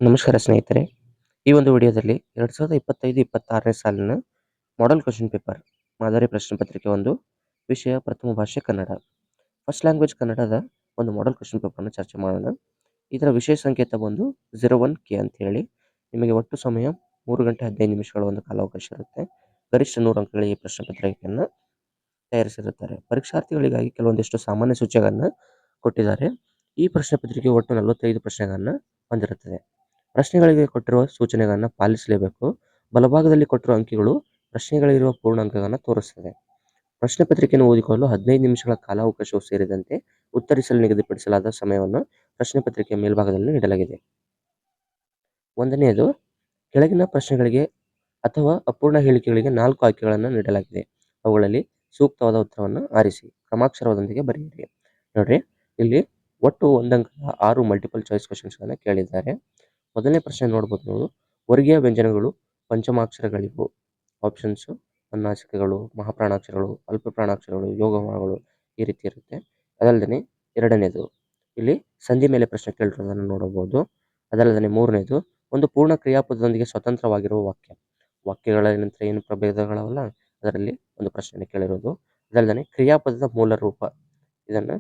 ನಮಸ್ಕಾರ ಸ್ನೇಹಿತರೆ. ಈ ಒಂದು ವಿಡಿಯೋದಲ್ಲಿ 2025-26ನೇ ಸಾಲಿನ ಮಾಡೆಲ್ ಕ್ವೆಶ್ಚನ್ ಪೇಪರ್ ಮಾದರಿ ಪ್ರಶ್ನೆ ಪತ್ರಿಕೆ 1 ವಿಷಯ ಪ್ರಥಮ ಭಾಷೆ ಕನ್ನಡ. ಫಸ್ಟ್ ಲ್ಯಾಂಗ್ವೇಜ್ ಕನ್ನಡದ ಒಂದು ಮಾಡೆಲ್ ಕ್ವೆಶ್ಚನ್ ಪೇಪರ್ನ ಚರ್ಚೆ ಮಾಡೋಣ. ಇದರ ವಿಷಯ ಸಂಕೇತ ಬಂದು 01K ಅಂತ ಹೇಳಿ. ನಿಮಗೆ ಒಟ್ಟು ಸಮಯ 3 ಗಂಟೆ 15 ನಿಮಿಷಗಳ ಒಂದು ಕಾಲಾವಕಾಶ ಇರುತ್ತೆ. ಗರಿಷ್ಠ 100 ಅಂಕಗಳಿಗೆ ಈ ಪ್ರಶ್ನೆ ಪತ್ರಿಕೆಯನ್ನು ತಯಾರಿಸಿರುತ್ತಾರೆ. ಪರೀಕ್ಷಾರ್ಥಿಗಳಿಗಾಗಿ ಕೆಲವೊಂದಿಷ್ಟು ಸಾಮಾನ್ಯ ಸೂಚನೆಗಳನ್ನು ಕೊಟ್ಟಿದ್ದಾರೆ. ಈ ಪ್ರಶ್ನೆ ಪತ್ರಿಕೆ ಒಟ್ಟು 45 ಪ್ರಶ್ನೆಗಳನ್ನು ಹೊಂದಿರುತ್ತದೆ. ಪ್ರಶ್ನೆಗಳಿಗೆ ಕೊಟ್ಟಿರುವ ಸೂಚನೆಗಳನ್ನು ಪಾಲಿಸಲೇಬೇಕು. ಬಲಭಾಗದಲ್ಲಿ ಕೊಟ್ಟಿರುವ ಅಂಕಿಗಳು ಪ್ರಶ್ನೆಗಳಿರುವ ಪೂರ್ಣಾಂಕಗಳನ್ನು ತೋರಿಸುತ್ತದೆ. ಪ್ರಶ್ನೆ ಪತ್ರಿಕೆಯನ್ನು ಓದಿಕೊಳ್ಳಲು 15 ನಿಮಿಷಗಳ ಕಾಲಾವಕಾಶವು ಸೇರಿದಂತೆ ಉತ್ತರಿಸಲು ನಿಗದಿಪಡಿಸಲಾದ ಸಮಯವನ್ನು ಪ್ರಶ್ನೆ ಪತ್ರಿಕೆಯ ಮೇಲ್ಭಾಗದಲ್ಲಿ ನೀಡಲಾಗಿದೆ. ಒಂದನೆಯದು, ಕೆಳಗಿನ ಪ್ರಶ್ನೆಗಳಿಗೆ ಅಥವಾ ಅಪೂರ್ಣ ಹೇಳಿಕೆಗಳಿಗೆ 4 ಆಯ್ಕೆಗಳನ್ನು ನೀಡಲಾಗಿದೆ. ಅವುಗಳಲ್ಲಿ ಸೂಕ್ತವಾದ ಉತ್ತರವನ್ನು ಆರಿಸಿ ಕ್ರಮಾಕ್ಷರದೊಂದಿಗೆ ಬರೆಯಿರಿ. ನೋಡ್ರಿ, ಇಲ್ಲಿ ಒಟ್ಟು 1 ಅಂಕದ 6 ಮಲ್ಟಿಪಲ್ ಚಾಯ್ಸ್ ಕ್ವೆಶ್ಚನ್ಸ್ಗಳನ್ನು ಕೇಳಿದ್ದಾರೆ. ಮೊದಲನೇ ಪ್ರಶ್ನೆ ನೋಡ್ಬೋದು ನೀವು. ವರ್ಗೀಯ ವ್ಯಂಜನಗಳು ಪಂಚಮಾಕ್ಷರಗಳಿವು. ಆಪ್ಷನ್ಸು ಅನ್ನಾಸಿಕಗಳು, ಮಹಾಪ್ರಾಣಾಕ್ಷರಗಳು, ಅಲ್ಪ ಪ್ರಾಣಾಕ್ಷರಗಳು, ಯೋಗವಾಗಳು ಈ ರೀತಿ ಇರುತ್ತೆ. ಅದಲ್ಲದೆ ಎರಡನೇದು, ಇಲ್ಲಿ ಸಂಧಿ ಮೇಲೆ ಪ್ರಶ್ನೆ ಕೇಳಿರೋದನ್ನು ನೋಡಬಹುದು. ಅದಲ್ಲದೆ ಮೂರನೇದು, ಒಂದು ಪೂರ್ಣ ಕ್ರಿಯಾಪದದೊಂದಿಗೆ ಸ್ವತಂತ್ರವಾಗಿರುವ ವಾಕ್ಯಗಳ ನಂತರ ಏನು ಪ್ರಭೇದಗಳವಲ್ಲ ಅದರಲ್ಲಿ ಒಂದು ಪ್ರಶ್ನೆಯನ್ನು ಕೇಳಿರೋದು. ಅದಲ್ಲದೆ ಕ್ರಿಯಾಪದದ ಮೂಲ ರೂಪ ಇದನ್ನು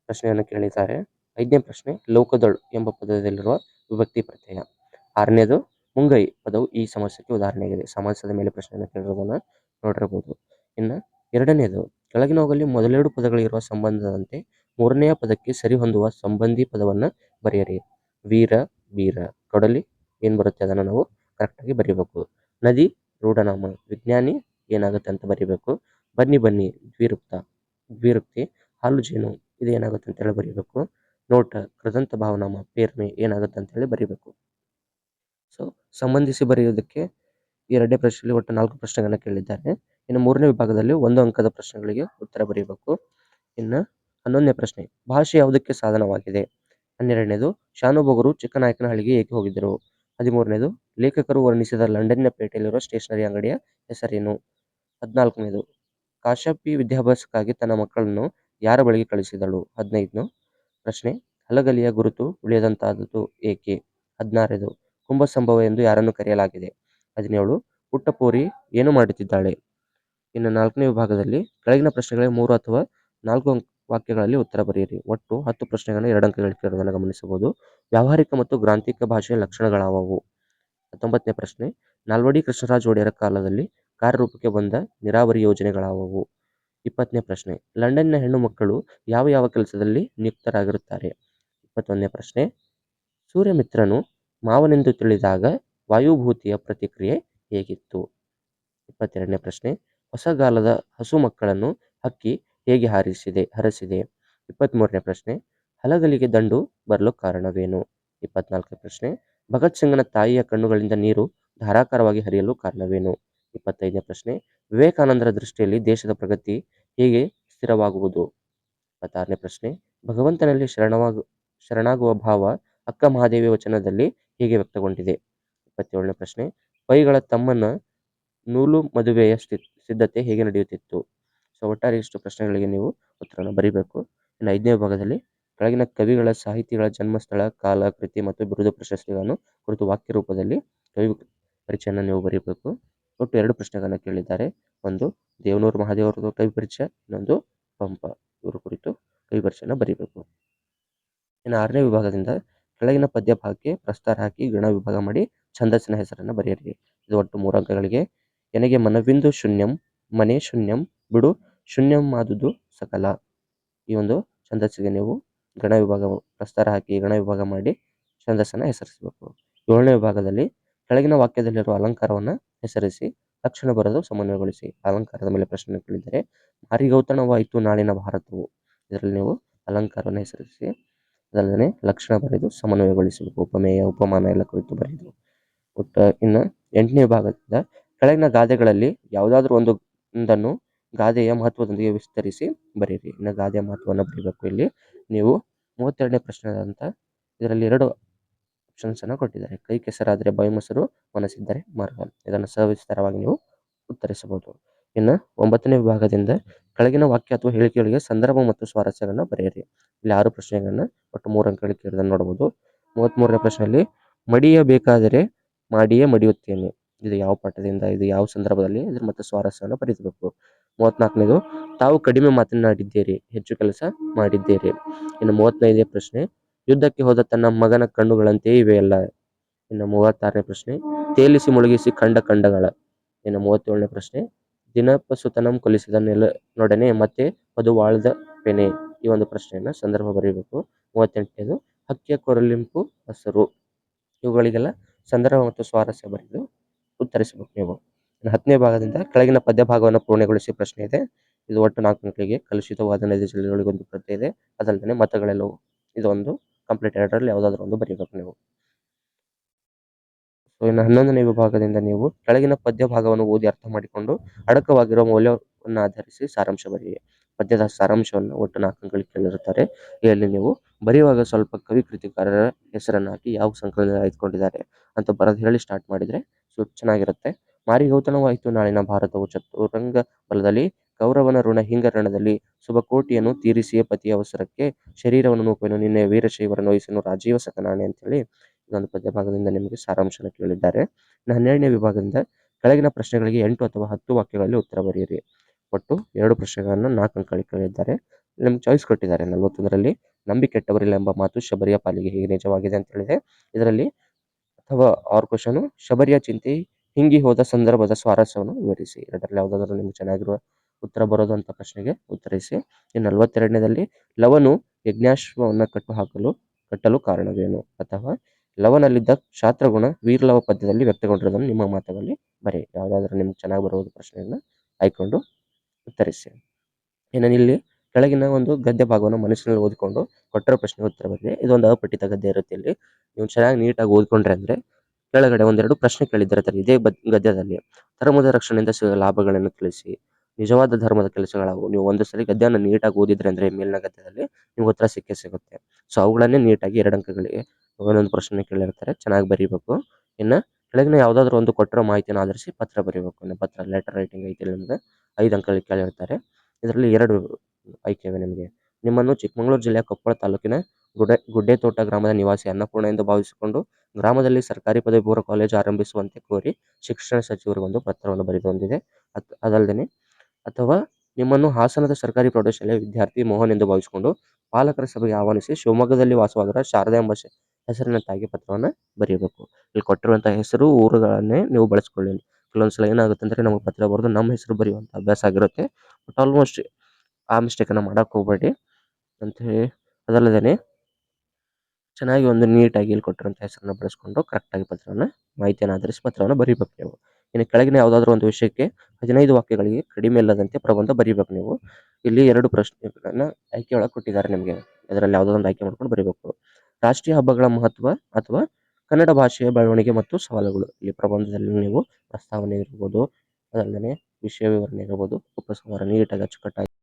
ಪ್ರಶ್ನೆಯನ್ನು ಕೇಳಿದ್ದಾರೆ. 5ನೇ ಪ್ರಶ್ನೆ, ಲೋಕದಳು ಎಂಬ ಪದದಲ್ಲಿರುವ ವಿಭಕ್ತಿ ಪ್ರತ್ಯಯ. 6ನೇದು, ಮುಂಗೈ ಪದವು ಈ ಸಮಸ್ಯೆಗೆ ಉದಾಹರಣೆಯಾಗಿದೆ. ಸಮಾಸದ ಮೇಲೆ ಪ್ರಶ್ನೆಯನ್ನು ಕೇಳಿರೋದನ್ನು ನೋಡಿರಬಹುದು. ಇನ್ನು 2ನೇದು, ಕೆಳಗಿನವುಗಳಲ್ಲಿ ಮೊದಲೆರಡು ಪದಗಳಿರುವ ಸಂಬಂಧದಂತೆ 3ನೆಯ ಪದಕ್ಕೆ ಸರಿಹೊಂದುವ ಸಂಬಂಧಿ ಪದವನ್ನು ಬರೆಯಿರಿ. ವೀರ, ಬೀರ, ಕೊಡಲಿ ಏನು ಬರುತ್ತೆ ಅದನ್ನು ನಾವು ಕರೆಕ್ಟಾಗಿ ಬರೀಬೇಕು. ನದಿ ರೂಢನಾಮ, ವಿಜ್ಞಾನಿ ಏನಾಗುತ್ತೆ ಅಂತ ಬರೀಬೇಕು. ಬನ್ನಿ ಬನ್ನಿ ದ್ವಿರುಕ್ತಿ, ಹಾಲು ಜೇನು ಇದು ಏನಾಗುತ್ತೆ ಅಂತ ಹೇಳಿ ಬರೀಬೇಕು. ನೋಟ ಕೃದಂತ ಭಾವನಾಮ, ಪೇರ್ಮೆ ಏನಾಗುತ್ತೆ ಅಂತ ಹೇಳಿ ಬರೀಬೇಕು. ಸೊ ಸಂಬಂಧಿಸಿ ಬರೆಯುವುದಕ್ಕೆ ಈ 2ನೇ ಪ್ರಶ್ನೆಯಲ್ಲಿ ಒಟ್ಟು 4 ಪ್ರಶ್ನೆಗಳನ್ನ ಕೇಳಿದ್ದಾರೆ. ಇನ್ನು 3ನೇ ವಿಭಾಗದಲ್ಲಿ 1 ಅಂಕದ ಪ್ರಶ್ನೆಗಳಿಗೆ ಉತ್ತರ ಬರೀಬೇಕು. ಇನ್ನು 11ನೇ ಪ್ರಶ್ನೆ, ಭಾಷೆ ಯಾವುದಕ್ಕೆ ಸಾಧನವಾಗಿದೆ. 12ನೇದು, ಶಾನುಭೋಗರು ಚಿಕ್ಕನಾಯಕನಹಳ್ಳಿಗೆ ಏಕೆ ಹೋಗಿದ್ದರು. 13ನೇದು, ಲೇಖಕರು ವರ್ಣಿಸಿದ ಲಂಡನ್ನಿನ ಪೇಟೆಯಲ್ಲಿರುವ ಸ್ಟೇಷನರಿ ಅಂಗಡಿಯ ಹೆಸರೇನು. 14ನೇದು, ಕಾಶ್ಯಪಿ ವಿದ್ಯಾಭ್ಯಾಸಕ್ಕಾಗಿ ತನ್ನ ಮಕ್ಕಳನ್ನು ಯಾರ ಬಳಿಗೆ ಕಳಿಸಿದಳು. 15ನೇ ಪ್ರಶ್ನೆ, ಹಲಗಲಿಯ ಗುರುತು ಉಳಿಯದಂತಾದದ್ದು ಏಕೆ. 16ನೇದು, ಕುಂಭಸಂಭವ ಎಂದು ಯಾರನ್ನು ಕರೆಯಲಾಗಿದೆ. 17, ಪುಟ್ಟಪೋರಿ ಏನು ಮಾಡುತ್ತಿದ್ದಾಳೆ. ಇನ್ನು 4ನೇ ವಿಭಾಗದಲ್ಲಿ ಕೆಳಗಿನ ಪ್ರಶ್ನೆಗಳಿಗೆ 3 ಅಥವಾ 4 ವಾಕ್ಯಗಳಲ್ಲಿ ಉತ್ತರ ಬರೆಯಿರಿ. ಒಟ್ಟು 10 ಪ್ರಶ್ನೆಗಳನ್ನು 2 ಅಂಕಗಳಿಗೆ ಕೇಳುವುದನ್ನು ಗಮನಿಸಬಹುದು. ವ್ಯಾವಹಾರಿಕ ಮತ್ತು ಗ್ರಾಂಥಿಕ ಭಾಷೆಯ ಲಕ್ಷಣಗಳಾವವು. 19ನೇ ಪ್ರಶ್ನೆ, ನಾಲ್ವಡಿ ಕೃಷ್ಣರಾಜ ಒಡೆಯರ ಕಾಲದಲ್ಲಿ ಕಾರ್ಯರೂಪಕ್ಕೆ ಬಂದ ನೀರಾವರಿ ಯೋಜನೆಗಳಾವವು. 20ನೇ ಪ್ರಶ್ನೆ, ಲಂಡನ್ನಿನ ಹೆಣ್ಣು ಮಕ್ಕಳು ಯಾವ ಯಾವ ಕೆಲಸದಲ್ಲಿ ನಿಯುಕ್ತರಾಗಿರುತ್ತಾರೆ. 21ನೇ ಪ್ರಶ್ನೆ, ಸೂರ್ಯಮಿತ್ರನು ಮಾವನೆಂದು ತಿಳಿದಾಗ ವಾಯುಭೂತಿಯ ಪ್ರತಿಕ್ರಿಯೆ ಹೇಗಿತ್ತು. 22ನೇ ಪ್ರಶ್ನೆ, ಹೊಸಗಾಲದ ಹಸು ಮಕ್ಕಳನ್ನು ಹಕ್ಕಿ ಹೇಗೆ ಹರಸಿದೆ. 23ನೇ ಪ್ರಶ್ನೆ, ಹಲಗಲಿಗೆ ದಂಡು ಬರಲು ಕಾರಣವೇನು. 24ನೇ ಪ್ರಶ್ನೆ, ಭಗತ್ ಸಿಂಗ್ನ ತಾಯಿಯ ಕಣ್ಣುಗಳಿಂದ ನೀರು ಧಾರಾಕಾರವಾಗಿ ಹರಿಯಲು ಕಾರಣವೇನು. 25ನೇ ಪ್ರಶ್ನೆ, ವಿವೇಕಾನಂದರ ದೃಷ್ಟಿಯಲ್ಲಿ ದೇಶದ ಪ್ರಗತಿ ಹೇಗೆ ಸ್ಥಿರವಾಗುವುದು. 26ನೇ ಪ್ರಶ್ನೆ, ಭಗವಂತನಲ್ಲಿ ಶರಣಾಗುವ ಭಾವ ಅಕ್ಕ ಮಹಾದೇವಿ ವಚನದಲ್ಲಿ ಹೇಗೆ ವ್ಯಕ್ತಗೊಂಡಿದೆ. 27ನೇ ಪ್ರಶ್ನೆ, ಪೈಗಳ ತಮ್ಮನ ನೂಲು ಮದುವೆಯ ಸಿದ್ಧತೆ ಹೇಗೆ ನಡೆಯುತ್ತಿತ್ತು. ಸೊ ಒಟ್ಟಾರೆ ಇಷ್ಟು ಪ್ರಶ್ನೆಗಳಿಗೆ ನೀವು ಉತ್ತರವನ್ನು ಬರೀಬೇಕು. ಇನ್ನು 5ನೇ ವಿಭಾಗದಲ್ಲಿ ಕೆಳಗಿನ ಕವಿಗಳ ಸಾಹಿತಿಗಳ ಜನ್ಮಸ್ಥಳ, ಕಾಲ, ಕೃತಿ ಮತ್ತು ಬಿರುದು ಪ್ರಶಸ್ತಿಗಳನ್ನು ಕುರಿತು ವಾಕ್ಯ ರೂಪದಲ್ಲಿ ಕವಿ ಪರಿಚಯನ ನೀವು ಬರೀಬೇಕು. ಒಟ್ಟು 2 ಪ್ರಶ್ನೆಗಳನ್ನು ಕೇಳಿದ್ದಾರೆ. ಒಂದು ದೇವನೂರು ಮಹಾದೇವರದು ಕವಿ ಪರಿಚಯ, ಇನ್ನೊಂದು ಪಂಪ ಇವರ ಕುರಿತು ಕವಿ ಪರಿಚಯನ ಬರೀಬೇಕು. ಇನ್ನು 6ನೇ ವಿಭಾಗದಿಂದ ಕೆಳಗಿನ ಪದ್ಯ ಭಾಗಕ್ಕೆ ಪ್ರಸ್ತಾರ ಹಾಕಿ ಗಣ ವಿಭಾಗ ಮಾಡಿ ಛಂದಸ್ಸಿನ ಹೆಸರನ್ನು ಬರೆಯಿರಿ. ಇದು ಒಟ್ಟು 3 ಅಂಕಗಳಿಗೆ. ಎನಗೆ ಮನವಿಂದು ಶೂನ್ಯಂ ಮನೆ ಶೂನ್ಯಂ ಬಿಡು ಶೂನ್ಯಂ ಆದುದು ಸಕಲ. ಈ ಒಂದು ಛಂದಸ್ಸಿಗೆ ನೀವು ಗಣ ವಿಭಾಗ ಪ್ರಸ್ತಾರ ಹಾಕಿ ಗಣ ವಿಭಾಗ ಮಾಡಿ ಛಂದಸ್ಸನ್ನು ಹೆಸರಿಸಬೇಕು. 7ನೇ ವಿಭಾಗದಲ್ಲಿ ಕೆಳಗಿನ ವಾಕ್ಯದಲ್ಲಿರುವ ಅಲಂಕಾರವನ್ನು ಹೆಸರಿಸಿ ಲಕ್ಷಣ ಬರೆದು ಸಮನ್ವಯಗೊಳಿಸಿ. ಅಲಂಕಾರದ ಮೇಲೆ ಪ್ರಶ್ನೆ ಕೇಳಿದರೆ, ಮಾರಿಗೌತಣವಾಯಿತು ನಾಳಿನ ಭಾರತವು. ಇದರಲ್ಲಿ ನೀವು ಅಲಂಕಾರವನ್ನು ಹೆಸರಿಸಿ ಅದಲ್ಲದೆ ಲಕ್ಷಣ ಬರೆದು ಸಮನ್ವಯಗೊಳಿಸಬೇಕು. ಉಪಮೇಯ ಉಪಮಾನ ಎಲ್ಲ ಕುರಿತು ಬರೆದು. ಇನ್ನು 8ನೇ ವಿಭಾಗದಿಂದ ಕೆಳಗಿನ ಗಾದೆಗಳಲ್ಲಿ ಯಾವುದಾದ್ರೂ ಒಂದನ್ನು ಗಾದೆಯ ಮಹತ್ವದೊಂದಿಗೆ ವಿಸ್ತರಿಸಿ ಬರೀರಿ. ಇನ್ನು ಗಾದೆಯ ಮಹತ್ವವನ್ನು ಬರೀಬೇಕು. ಇಲ್ಲಿ ನೀವು 32ನೇ ಪ್ರಶ್ನೆ ಅಂತ ಇದರಲ್ಲಿ 2 ಆಪ್ಷನ್ಸ್ ಅನ್ನು ಕೊಟ್ಟಿದ್ದಾರೆ. ಕೈ ಕೆಸರಾದರೆ ಬಾಯಿ ಮೊಸರು, ಮನಸ್ಸಿದ್ದರೆ ಮಾರ್ಗ. ಇದನ್ನು ಸವಿಸ್ತಾರವಾಗಿ ನೀವು ಉತ್ತರಿಸಬಹುದು. ಇನ್ನು 9ನೇ ವಿಭಾಗದಿಂದ ಕೆಳಗಿನ ವಾಕ್ಯ ಅಥವಾ ಹೇಳಿಕೆಗಳಿಗೆ ಸಂದರ್ಭ ಮತ್ತು ಸ್ವಾರಸ್ಯಗಳನ್ನು ಬರೆಯಿರಿ. ಇಲ್ಲಿ 6 ಪ್ರಶ್ನೆಗಳನ್ನ ಒಟ್ಟು 3 ಅಂಕಗಳಿಗೆ ಕೇಳಿದನ್ನು ನೋಡಬಹುದು. 33ನೇ ಪ್ರಶ್ನೆಯಲ್ಲಿ ಮಡಿಯಬೇಕಾದರೆ ಮಾಡಿಯೇ ಮಡಿಯುತ್ತೇನೆ. ಇದು ಯಾವ ಪಾಠದಿಂದ, ಇದು ಯಾವ ಸಂದರ್ಭದಲ್ಲಿ ಇದ್ರ ಮತ್ತೆ ಸ್ವಾರಸ್ಯವನ್ನು ಬರೆಸಬೇಕು. 34ನೇದು, ತಾವು ಕಡಿಮೆ ಮಾತನಾಡಿದ್ದೀರಿ, ಹೆಚ್ಚು ಕೆಲಸ ಮಾಡಿದ್ದೀರಿ. ಇನ್ನು 35ನೇ ಪ್ರಶ್ನೆ, ಯುದ್ಧಕ್ಕೆ ಹೋದ ತನ್ನ ಮಗನ ಕಣ್ಣುಗಳಂತೆಯೇ ಇವೆಯಲ್ಲ. ಇನ್ನು 36ನೇ ಪ್ರಶ್ನೆ, ತೇಲಿಸಿ ಮುಳುಗಿಸಿ ಕಂಡ ಖಂಡಗಳ. ಇನ್ನು 37ನೇ ಪ್ರಶ್ನೆ, ದಿನಪಸುತನಂ ಕೊಲಿಸಿದ ನೊಡನೆ ಮತ್ತೆ ಪದುವಾಳ್ದ ಪೆನೆ. ಈ ಒಂದು ಪ್ರಶ್ನೆಯನ್ನ ಸಂದರ್ಭ ಬರೀಬೇಕು. 38ನೇದು, ಹಕ್ಕಿಯ ಕೊರಲಿಂಪು ಹಸರು. ಇವುಗಳಿಗೆಲ್ಲ ಸಂದರ್ಭ ಮತ್ತು ಸ್ವಾರಸ್ಯ ಬರೆದು ಉತ್ತರಿಸಬೇಕು ನೀವು. 10ನೇ ಭಾಗದಿಂದ ಕೆಳಗಿನ ಪದ್ಯ ಭಾಗವನ್ನು ಪೂರ್ಣಗೊಳಿಸಿ ಪ್ರಶ್ನೆ ಇದೆ. ಇದು ಒಟ್ಟು 4 ಅಂಕಗಳಿಗೆ. ಕಲುಷಿತವಾದ ನದಿ ಜಲಗಳಿಗೆ ಒಂದು ಪ್ರತ್ಯಯ ಇದೆ, ಅದಲ್ಲದೆ ಮತಗಳೆಲ್ಲವೂ. ಇದೊಂದು ಕಂಪ್ಲೀಟ್ ಎರಡರಲ್ಲಿ ಯಾವುದಾದ್ರೂ ಒಂದು ಬರೀಬೇಕು ನೀವು. ಸೊ ಇನ್ನು 11ನೇ ವಿಭಾಗದಿಂದ ನೀವು ಕೆಳಗಿನ ಪದ್ಯ ಭಾಗವನ್ನು ಓದಿ ಅರ್ಥ ಮಾಡಿಕೊಂಡು ಅಡಕವಾಗಿರುವ ಮೌಲ್ಯವನ್ನು ಆಧರಿಸಿ ಸಾರಾಂಶ ಬರೆಯಿರಿ. ಪದ್ಯದ ಸಾರಾಂಶವನ್ನು ಒಟ್ಟು 4 ಅಂಕಗಳಿಗೆ ಕೇಳಿರುತ್ತಾರೆ. ಇದರಲ್ಲಿ ನೀವು ಬರೆಯುವಾಗ ಸ್ವಲ್ಪ ಕವಿ ಕೃತಿಕಾರರ ಹೆಸರನ್ನು ಹಾಕಿ ಯಾವ ಸಂಕಲನ ಆಯ್ದುಕೊಂಡಿದ್ದಾರೆ ಅಂತ ಬರೆದು ಹೇಳಿ ಸ್ಟಾರ್ಟ್ ಮಾಡಿದ್ರೆ ಸ್ವಲ್ಪ ಚೆನ್ನಾಗಿರುತ್ತೆ. ಮಾರಿ ಗೌತಣವಾಯಿತು ನಾಳಿನ ಭಾರತವು ಚತುರಂಗ ಬಲದಲ್ಲಿ, ಕೌರವನ ಋಣ ಹಿಂಗ ರಣದಲ್ಲಿ, ಶುಭಕೋಟಿಯನ್ನು ತೀರಿಸಿಯೇ ಪತಿಯ ಅವಸರಕ್ಕೆ, ಶರೀರವನ್ನು ನೂಕುವೆನು ನಿನ್ನೆ ವೀರಶೈವರ ನೋಯಿಸನು ರಾಜೀವ ಸಕನಾಣೆ ಅಂತೇಳಿ ಇದೊಂದು ಪದ್ಯ ಭಾಗದಿಂದ ನಿಮಗೆ ಸಾರಾಂಶನ ಕೇಳಿದ್ದಾರೆ. 12ನೇ ವಿಭಾಗದಿಂದ ಕೆಳಗಿನ ಪ್ರಶ್ನೆಗಳಿಗೆ 8 ಅಥವಾ 10 ವಾಕ್ಯಗಳಲ್ಲಿ ಉತ್ತರ ಬರೆಯಿರಿ. ಒಟ್ಟು 2 ಪ್ರಶ್ನೆಗಳನ್ನು 4 ಅಂಕಗಳಿಗೆ ಕೇಳಿದ್ದಾರೆ. ನಿಮ್ಗೆ ಚಾಯ್ಸ್ ಕೊಟ್ಟಿದ್ದಾರೆ. 41ರಲ್ಲಿ ನಂಬಿ ಕೆಟ್ಟವರಿಲ್ಲ ಎಂಬ ಮಾತು ಶಬರಿಯ ಪಾಲಿಗೆ ಹೇಗೆ ನಿಜವಾಗಿದೆ ಅಂತ ಹೇಳಿದೆ. ಇದರಲ್ಲಿ ಅಥವಾ ಆರ್ ಕ್ವಶನ್, ಶಬರಿಯ ಚಿಂತೆ ಹಿಂಗಿ ಹೋದ ಸಂದರ್ಭದ ಸ್ವಾರಸ್ಯವನ್ನು ವಿವರಿಸಿ. ಎರಡರಲ್ಲಿ ಯಾವುದಾದ್ರೂ ನಿಮ್ಗೆ ಚೆನ್ನಾಗಿರುವ ಉತ್ತರ ಬರೋದು ಅಂತ ಪ್ರಶ್ನೆಗೆ ಉತ್ತರಿಸಿ. ಇನ್ನು 42ನೇದಲ್ಲಿ ಲವನು ಯಜ್ಞಾಶ್ವವನ್ನು ಕಟ್ಟಲು ಕಾರಣವೇನು, ಅಥವಾ ಲವನಲ್ಲಿದ್ದ ಶಾಸ್ತ್ರಗುಣ ವೀರಲವ ಪದ್ಯದಲ್ಲಿ ವ್ಯಕ್ತಗೊಂಡಿರೋದನ್ನು ನಿಮ್ಮ ಮಾತುಗಳಲ್ಲಿ ಬರೆ. ಯಾವುದಾದ್ರೂ ನಿಮ್ಗೆ ಚೆನ್ನಾಗಿ ಬರುವುದು ಪ್ರಶ್ನೆಯನ್ನು ಆಯ್ಕೊಂಡು ಉತ್ತರಿಸಿ. ಇನ್ನು ಇಲ್ಲಿ ಕೆಳಗಿನ ಒಂದು ಗದ್ಯ ಭಾಗವನ್ನು ಮನಸ್ಸಿನಲ್ಲಿ ಓದಿಕೊಂಡು ಕೊಟ್ಟರೆ ಪ್ರಶ್ನೆಗೆ ಉತ್ತರ ಬರೆಯಿರಿ. ಇದೊಂದು ಅಪಠಿತ ಗದ್ಯ ಇರುತ್ತೆ. ಇಲ್ಲಿ ನೀವು ಚೆನ್ನಾಗಿ ನೀಟಾಗಿ ಓದ್ಕೊಂಡ್ರೆ ಅಂದ್ರೆ ಕೆಳಗಡೆ ಒಂದೆರಡು ಪ್ರಶ್ನೆ ಕೇಳಿದಿರ್ತಾರೆ ಇದೇ ಗದ್ಯದಲ್ಲಿ. ಧರ್ಮದ ರಕ್ಷಣೆಯಿಂದ ಸಿಗುವ ಲಾಭಗಳನ್ನು ತಿಳಿಸಿ. ನಿಜವಾದ ಧರ್ಮದ ಕೆಲಸಗಳಾವು. ನೀವು ಒಂದು ಸರಿ ಗದ್ಯನ ನೀಟಾಗಿ ಓದಿದ್ರೆ ಅಂದ್ರೆ ಮೇಲಿನ ಗದ್ಯದಲ್ಲಿ ನಿಮ್ಗೆ ಉತ್ತರ ಸಿಗುತ್ತೆ. ಸೊ ಅವುಗಳನ್ನೇ ನೀಟಾಗಿ 2 ಅಂಕಗಳಿಗೆ ಒಂದೊಂದು ಪ್ರಶ್ನೆ ಕೇಳಿರ್ತಾರೆ, ಚೆನ್ನಾಗಿ ಬರೀಬೇಕು. ಇನ್ನು ಕೆಳಗಿನ ಯಾವುದಾದ್ರೂ ಒಂದು ಕೊಟ್ಟಿರೋ ಮಾಹಿತಿಯನ್ನು ಆಧರಿಸಿ ಪತ್ರ ಬರೀಬೇಕು. ಇನ್ನು ಪತ್ರ ಲೆಟರ್ ರೈಟಿಂಗ್ ಐತಿ ನಿಮ್ಗೆ 5 ಅಂಕಗಳಿಗೆ ಕೇಳಿರ್ತಾರೆ. ಇದರಲ್ಲಿ 2 ಆಯ್ಕೆ ಇವೆ ನಿಮಗೆ. ನಿಮ್ಮನ್ನು ಚಿಕ್ಕಮಗಳೂರು ಜಿಲ್ಲೆಯ ಕೊಪ್ಪಳ ತಾಲೂಕಿನ ಗುಡ್ಡೆತೋಟ ಗ್ರಾಮದ ನಿವಾಸಿ ಅನ್ನಪೂರ್ಣ ಎಂದು ಭಾವಿಸಿಕೊಂಡು ಗ್ರಾಮದಲ್ಲಿ ಸರ್ಕಾರಿ ಪದವಿ ಪೂರ್ವ ಕಾಲೇಜು ಆರಂಭಿಸುವಂತೆ ಕೋರಿ ಶಿಕ್ಷಣ ಸಚಿವರಿಗೆ ಒಂದು ಪತ್ರವನ್ನು ಬರೆದು ಹೊಂದಿದೆ. ಅದಲ್ಲದೆ ಅಥವಾ ನಿಮ್ಮನ್ನು ಹಾಸನದ ಸರ್ಕಾರಿ ಪ್ರೌಢಶಾಲೆಯ ವಿದ್ಯಾರ್ಥಿ ಮೋಹನ್ ಎಂದು ಭಾವಿಸಿಕೊಂಡು ಪಾಲಕರ ಸಭೆಗೆ ಆಹ್ವಾನಿಸಿ ಶಿವಮೊಗ್ಗದಲ್ಲಿ ವಾಸವಾಗಿರುವ ಶಾರದಾ ಎಂಬ ಹೆಸರಿನ ತಾಯಿಗೆ ಪತ್ರವನ್ನು ಬರೆಯಬೇಕು. ಇಲ್ಲಿ ಕೊಟ್ಟಿರುವಂತಹ ಹೆಸರು ಊರುಗಳನ್ನೇ ನೀವು ಬಳಸ್ಕೊಳ್ಳಿ. ಕೆಲವೊಂದ್ಸಲ ಏನಾಗುತ್ತೆ ಅಂದ್ರೆ ನಮಗೆ ಪತ್ರ ಬರೆದು ನಮ್ಮ ಹೆಸರು ಬರೆಯುವಂಥ ಅಭ್ಯಾಸ ಆಗಿರುತ್ತೆ. ಬಟ್ ಆಲ್ಮೋಸ್ಟ್ ಆ ಮಿಸ್ಟೇಕನ್ನು ಮಾಡಕ್ಕೆ ಹೋಗಬೇಡಿ ಅಂತ ಹೇಳಿ. ಅದಲ್ಲದೆ ಚೆನ್ನಾಗಿ ಒಂದು ನೀಟಾಗಿ ಇಲ್ಲಿ ಕೊಟ್ಟಿರುವಂಥ ಹೆಸರನ್ನು ಬಳಸ್ಕೊಂಡು ಕರೆಕ್ಟಾಗಿ ಮಾಹಿತಿಯನ್ನು ಆಧರಿಸಿ ಪತ್ರವನ್ನು ಬರೀಬೇಕು ನೀವು. ಇನ್ನು ಕೆಳಗಿನ ಯಾವುದಾದ್ರೂ ಒಂದು ವಿಷಯಕ್ಕೆ 15 ವಾಕ್ಯಗಳಿಗೆ ಕಡಿಮೆ ಇಲ್ಲದಂತೆ ಪ್ರಬಂಧ ಬರೀಬೇಕು ನೀವು. ಇಲ್ಲಿ 2 ಪ್ರಶ್ನೆಗಳನ್ನ ಆಯ್ಕೆ ಒಳಗೆ ಕೊಟ್ಟಿದ್ದಾರೆ ನಿಮಗೆ. ಅದರಲ್ಲಿ ಯಾವುದೋ ಒಂದು ಆಯ್ಕೆ ಮಾಡ್ಕೊಂಡು ಬರೀಬೇಕು. ರಾಷ್ಟ್ರೀಯ ಹಬ್ಬಗಳ ಮಹತ್ವ ಅಥವಾ ಕನ್ನಡ ಭಾಷೆಯ ಬೆಳವಣಿಗೆ ಮತ್ತು ಸವಾಲುಗಳು. ಇಲ್ಲಿ ಪ್ರಬಂಧದಲ್ಲಿ ನೀವು ಪ್ರಸ್ತಾವನೆ ಇರ್ಬೋದು, ಅದಲ್ಲದೆ ವಿಷಯ ವಿವರಣೆ ಇರ್ಬೋದು, ಉಪಸಂಹಾರ ನೀಟಾಗಿ ಅಚ್ಚುಕಟ್ಟಾಗಿ